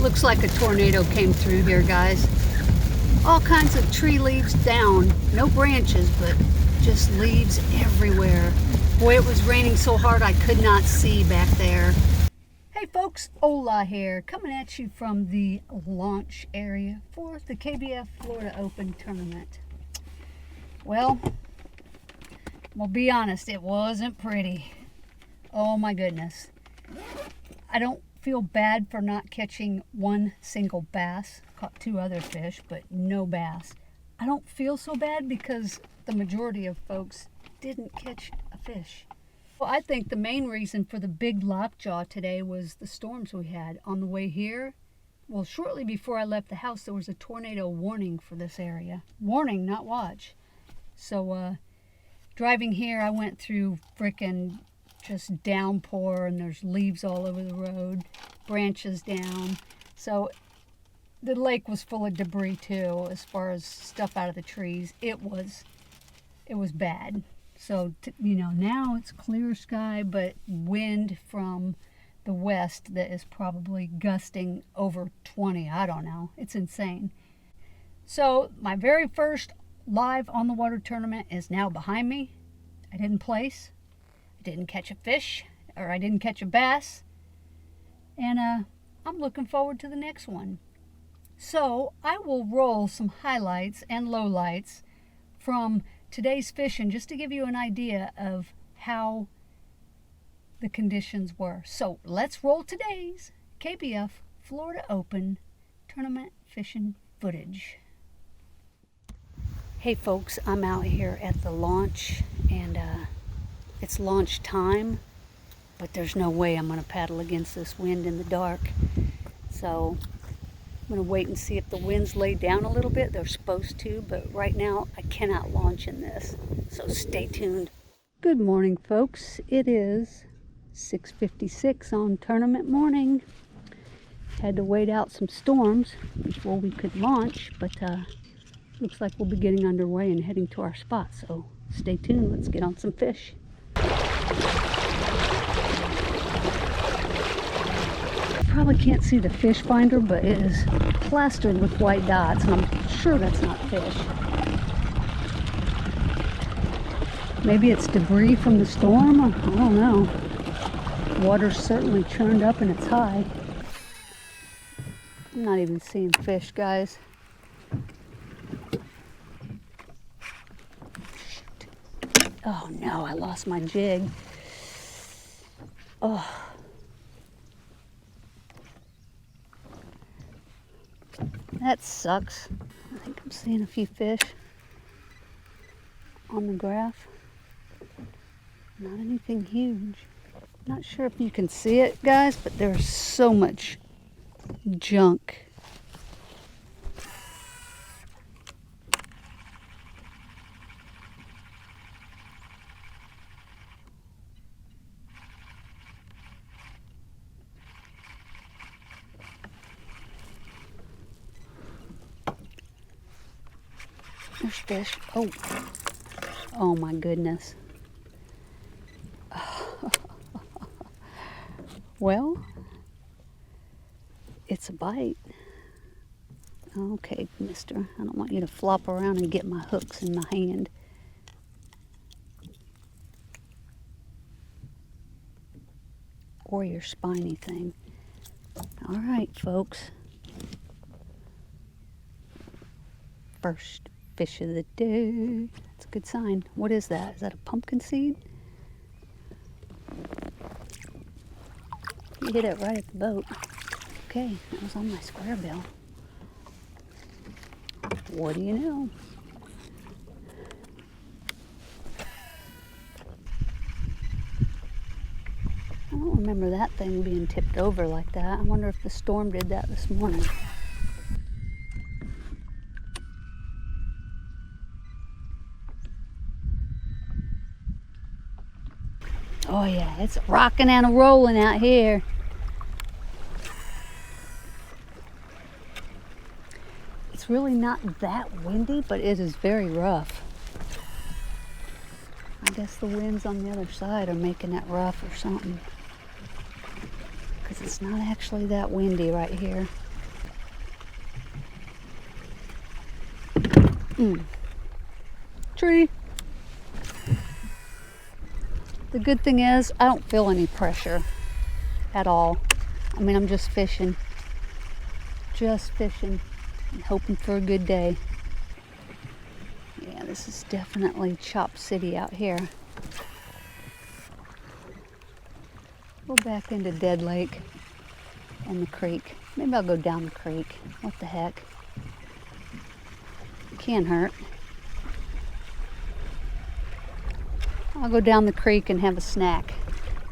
Looks like a tornado came through here, guys. All kinds of tree leaves down. No branches, but just leaves everywhere. Boy, it was raining so hard I could not see back there. Hey folks, Ola here, coming at you from the launch area for the KBF Florida Open tournament. Well, we'll be honest, it wasn't pretty. Oh my goodness. I don't feel bad for not catching one single bass. Caught 2 other fish, but no bass. I don't feel so bad because the majority of folks didn't catch a fish. Well, I think the main reason for the big lockjaw today was the storms we had on the way here. Well, shortly before I left the house, there was a tornado warning for this area. Warning, not watch. So driving here, I went through frickin' just downpour, and there's leaves all over the road, branches down. So the lake was full of debris too, as far as stuff out of the trees. It was bad. So, now it's clear sky, but wind from the west that is probably gusting over 20. I don't know. It's insane. So, my very first live on the water tournament is now behind me. I didn't place. I didn't catch a fish, or I didn't catch a bass. And I'm looking forward to the next one. So, I will roll some highlights and lowlights from today's fishing, just to give you an idea of how the conditions were. So let's roll today's KBF Florida Open tournament fishing footage. Hey folks, I'm out here at the launch, and it's launch time, but there's no way I'm going to paddle against this wind in the dark. So I'm going to wait and see if the winds lay down a little bit. They're supposed to, but right now I cannot launch in this. So stay tuned. Good morning, folks. It is 6:56 on tournament morning. Had to wait out some storms before we could launch, but looks like we'll be getting underway and heading to our spot. So stay tuned. Let's get on some fish. Probably can't see the fish finder, but it is plastered with white dots, and I'm sure that's not fish. Maybe it's debris from the storm. I don't know. Water's certainly churned up and it's high. I'm not even seeing fish, guys. Shoot. Oh no, I lost my jig. Oh. That sucks. I think I'm seeing a few fish on the graph. Not anything huge. Not sure if you can see it, guys, but there's so much junk. There's fish. Oh my goodness. Well, it's a bite. Okay, mister. I don't want you to flop around and get my hooks in my hand. Or your spiny thing. All right, folks. First fish of the day. That's a good sign. What is that? Is that a pumpkin seed? You hit it right at the boat. Okay, that was on my square bill. What do you know? I don't remember that thing being tipped over like that. I wonder if the storm did that this morning. Oh yeah, it's rocking and a rolling out here. It's really not that windy, but it is very rough. I guess the winds on the other side are making it rough or something. Because it's not actually that windy right here. Tree. The good thing is I don't feel any pressure at all. I mean, I'm just fishing. Just fishing and hoping for a good day. Yeah, this is definitely Chop City out here. Go back into Dead Lake and the creek. Maybe I'll go down the creek. What the heck? Can't hurt. I'll go down the creek and have a snack.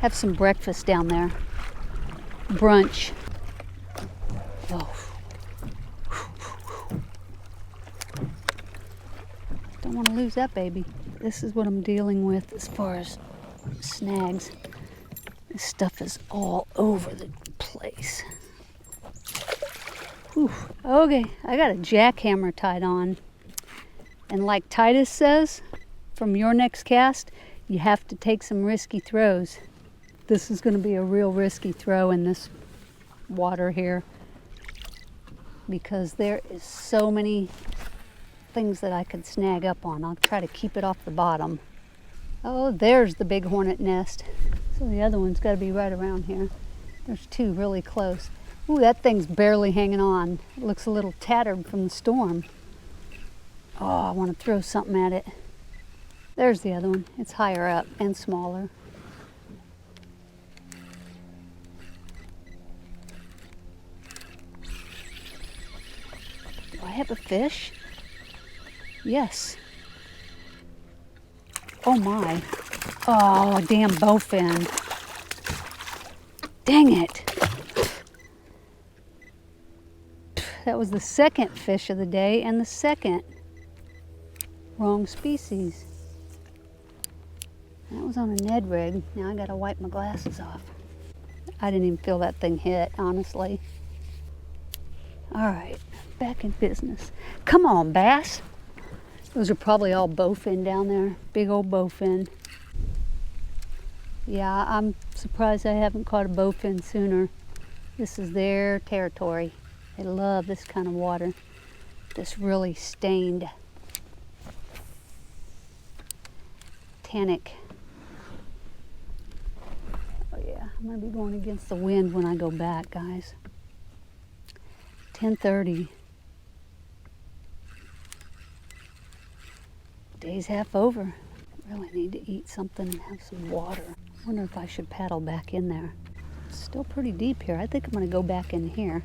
Have some breakfast down there. Brunch. Oh. Don't want to lose that baby. This is what I'm dealing with as far as snags. This stuff is all over the place. Whew. Okay, I got a jackhammer tied on. And like Titus says, from your next cast, you have to take some risky throws. This is going to be a real risky throw in this water here, because there is so many things that I could snag up on. I'll try to keep it off the bottom. Oh, there's the big hornet nest. So the other one's got to be right around here. There's two really close. Ooh, that thing's barely hanging on. It looks a little tattered from the storm. Oh, I want to throw something at it. There's the other one. It's higher up and smaller. Do I have a fish? Yes. Oh my. Oh, a damn bowfin. Dang it. That was the second fish of the day and the second wrong species. That was on a Ned rig. Now I gotta wipe my glasses off. I didn't even feel that thing hit, honestly. All right, back in business. Come on, bass. Those are probably all bowfin down there. Big old bowfin. Yeah, I'm surprised I haven't caught a bowfin sooner. This is their territory. They love this kind of water. This really stained, tannic. Oh yeah, I'm gonna be going against the wind when I go back, guys. 10:30. Day's half over. Really need to eat something and have some water. Wonder if I should paddle back in there. It's still pretty deep here. I think I'm gonna go back in here.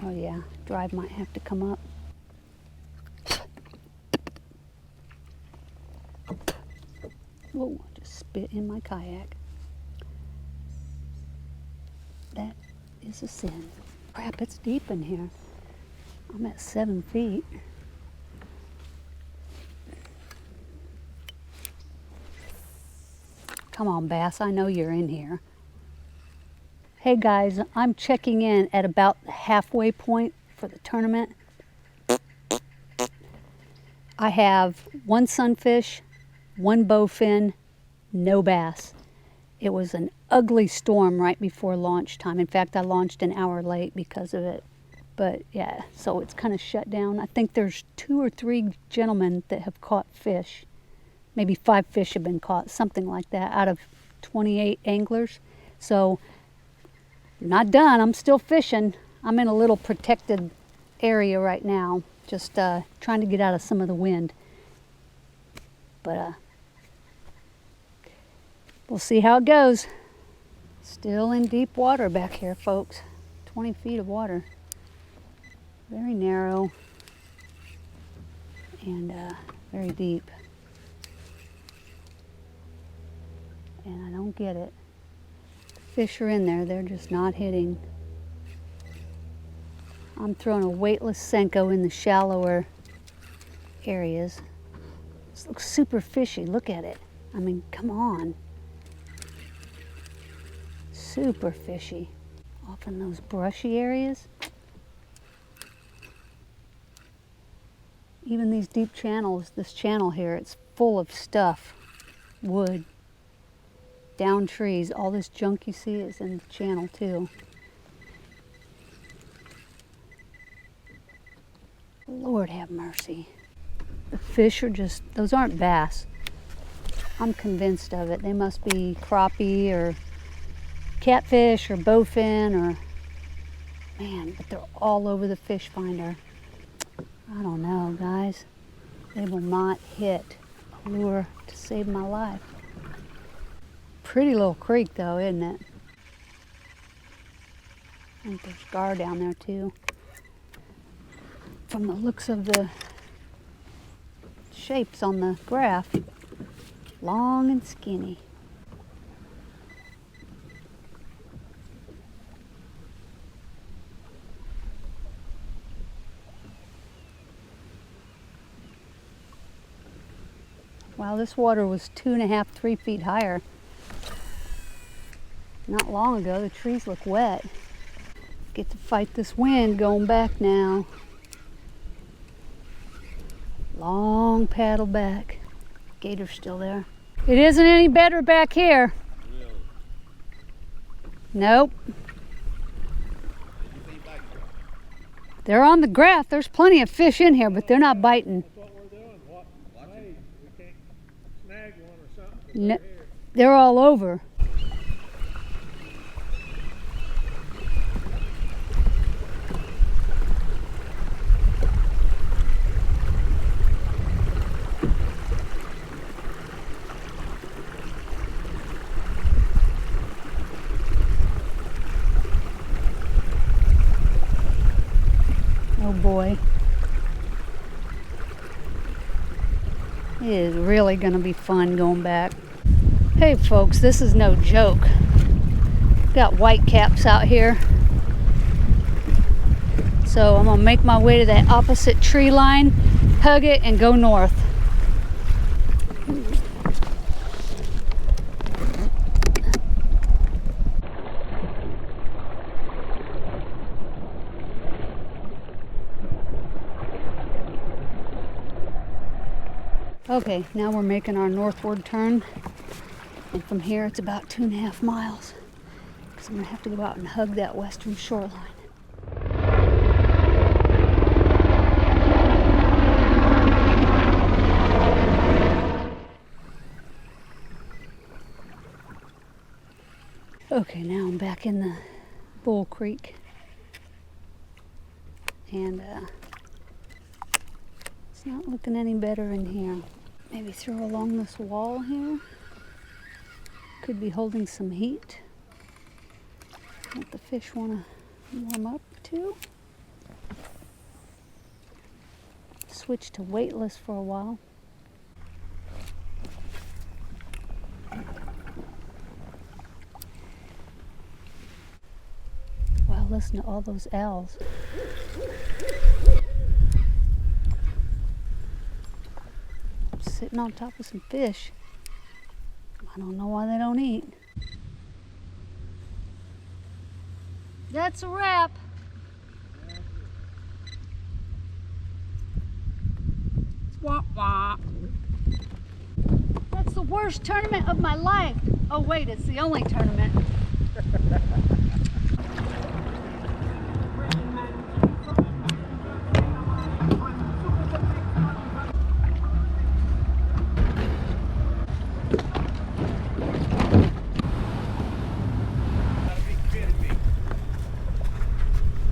Oh yeah, drive might have to come up. Whoa, I just spit in my kayak. That is a sin. Crap, it's deep in here. I'm at 7 feet. Come on, bass, I know you're in here. Hey guys, I'm checking in at about the halfway point for the tournament. I have one sunfish, one bowfin, no bass. It was an ugly storm right before launch time. In fact, I launched an hour late because of it. But yeah, so it's kind of shut down. I think there's 2 or 3 gentlemen that have caught fish. Maybe 5 fish have been caught, something like that, out of 28 anglers. So I'm not done, I'm still fishing. I'm in a little protected area right now, just trying to get out of some of the wind. But we'll see how it goes. Still in deep water back here, folks. 20 feet of water. Very narrow and very deep. And I don't get it. The fish are in there, they're just not hitting. I'm throwing a weightless Senko in the shallower areas. This looks super fishy, look at it. I mean, come on. Super fishy. Off in those brushy areas. Even these deep channels, this channel here, it's full of stuff. Wood, down trees, all this junk you see is in the channel too. Lord have mercy. The fish are just, those aren't bass. I'm convinced of it. They must be crappie or catfish or bowfin or, man, but they're all over the fish finder. I don't know, guys. They will not hit a lure to save my life. Pretty little creek though, isn't it? I think there's gar down there too. From the looks of the shapes on the graph, long and skinny. Wow, this water was 2.5, 3 feet higher. Not long ago, the trees look wet. Get to fight this wind going back now. Long paddle back. Gator's still there. It isn't any better back here. Really? Nope. They're on the graph. There's plenty of fish in here, but they're not biting. That's what we're doing. Hey, we can't snag one or something. No, they're all over. Oh boy. It is really going to be fun going back. Hey folks, this is no joke. Got whitecaps out here. So I'm going to make my way to that opposite tree line, hug it, and go north. Okay, now we're making our northward turn, and from here it's about 2.5 miles, because I'm going to have to go out and hug that western shoreline. Okay, now I'm back in the Bull Creek, and it's not looking any better in here. Maybe throw along this wall here. Could be holding some heat. What the fish want to warm up to. Switch to weightless for a while. Wow, listen to all those owls. Sitting on top of some fish. I don't know why they don't eat. That's a wrap. Wah, wah. That's the worst tournament of my life. Oh wait, it's the only tournament.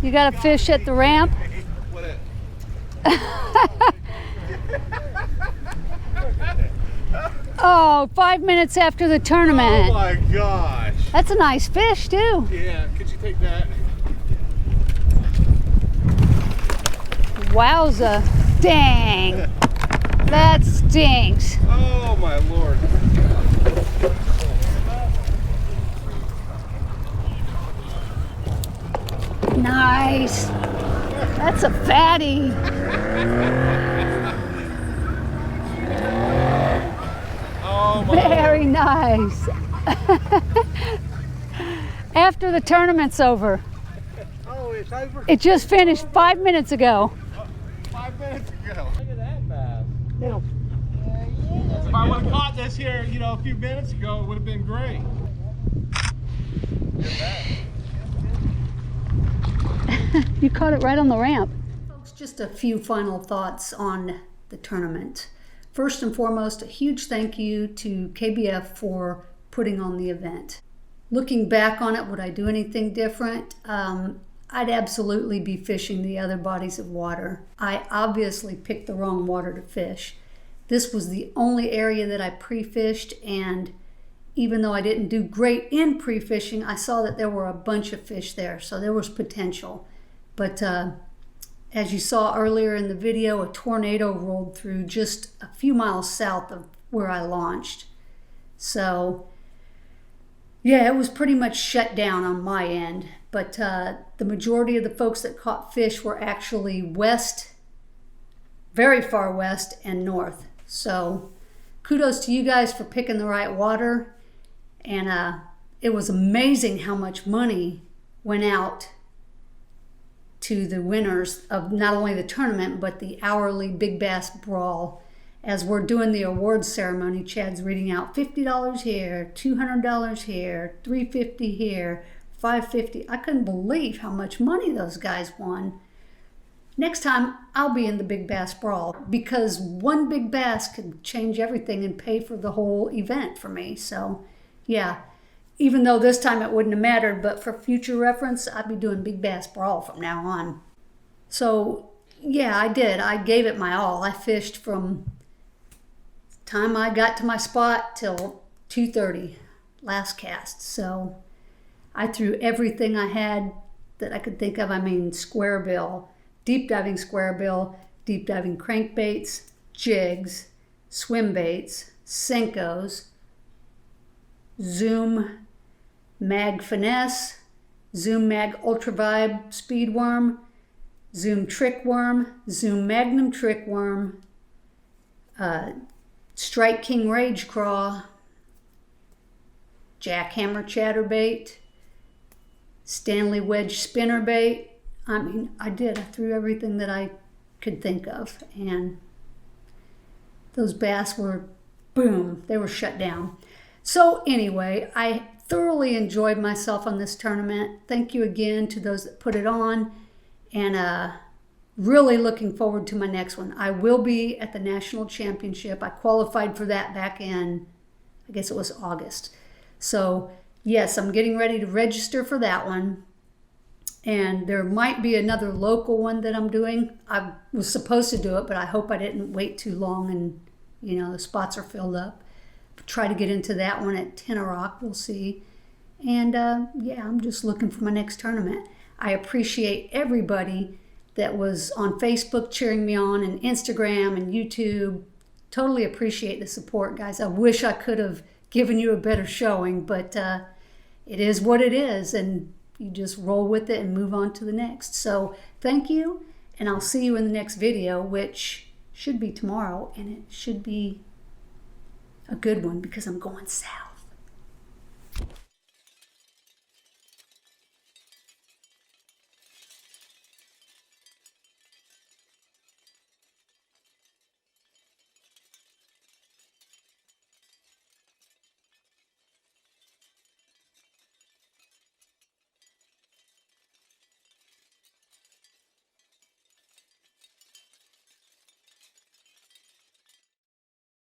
You got a fish at the ramp? Oh, 5 minutes after the tournament. Oh my gosh. That's a nice fish too. Yeah, could you take that? Wowza. Dang. That stinks. Oh my Lord. Nice. That's a fatty. Oh my Very Lord. nice. After the tournament's over. Oh, it's over? It just finished 5 minutes ago. 5 minutes ago. Look at that bass. No. If I would have caught this here, you know, a few minutes ago, it would have been great. You caught it right on the ramp. Folks, Just a few final thoughts on the tournament. First and foremost, a huge thank you to KBF for putting on the event. Looking back on it, would I do anything different? I'd absolutely be fishing the other bodies of water. I obviously picked the wrong water to fish. This was the only area that I pre-fished, and even though I didn't do great in pre-fishing, I saw that there were a bunch of fish there, so there was potential. But as you saw earlier in the video, a tornado rolled through just a few miles south of where I launched. So yeah, it was pretty much shut down on my end. But the majority of the folks that caught fish were actually west, very far west and north. So kudos to you guys for picking the right water. And it was amazing how much money went out to the winners of not only the tournament, but the hourly Big Bass Brawl. As we're doing the awards ceremony, Chad's reading out $50 here, $200 here, $350 here, $550. I couldn't believe how much money those guys won. Next time, I'll be in the Big Bass Brawl, because one big bass could change everything and pay for the whole event for me. So yeah, even though this time it wouldn't have mattered, but for future reference, I'd be doing Big Bass Brawl from now on. So yeah, I did. I gave it my all. I fished from the time I got to my spot till 2:30, last cast. So I threw everything I had that I could think of. I mean, square bill, deep diving square bill, deep diving crankbaits, jigs, swim baits, Senkos, Zoom Mag Finesse, Zoom Mag Ultra Vibe Speed Worm, Zoom Trick Worm, Zoom Magnum Trick Worm, Strike King Rage Craw, Jackhammer Chatterbait, Stanley Wedge Spinnerbait. I mean, I threw everything that I could think of, and those bass were, boom, they were shut down. So anyway, I thoroughly enjoyed myself on this tournament. Thank you again to those that put it on, and really looking forward to my next one. I will be at the National Championship. I qualified for that back in, I guess it was August. So yes, I'm getting ready to register for that one. And there might be another local one that I'm doing. I was supposed to do it, but I hope I didn't wait too long and, you know, the spots are filled up. Try to get into that one at Rock. We'll see. And yeah, I'm just looking for my next tournament. I appreciate everybody that was on Facebook cheering me on, and Instagram and YouTube. Totally appreciate the support, guys. I wish I could have given you a better showing, but it is what it is, and you just roll with it and move on to the next. So thank you, and I'll see you in the next video, which should be tomorrow, and it should be a good one because I'm going south.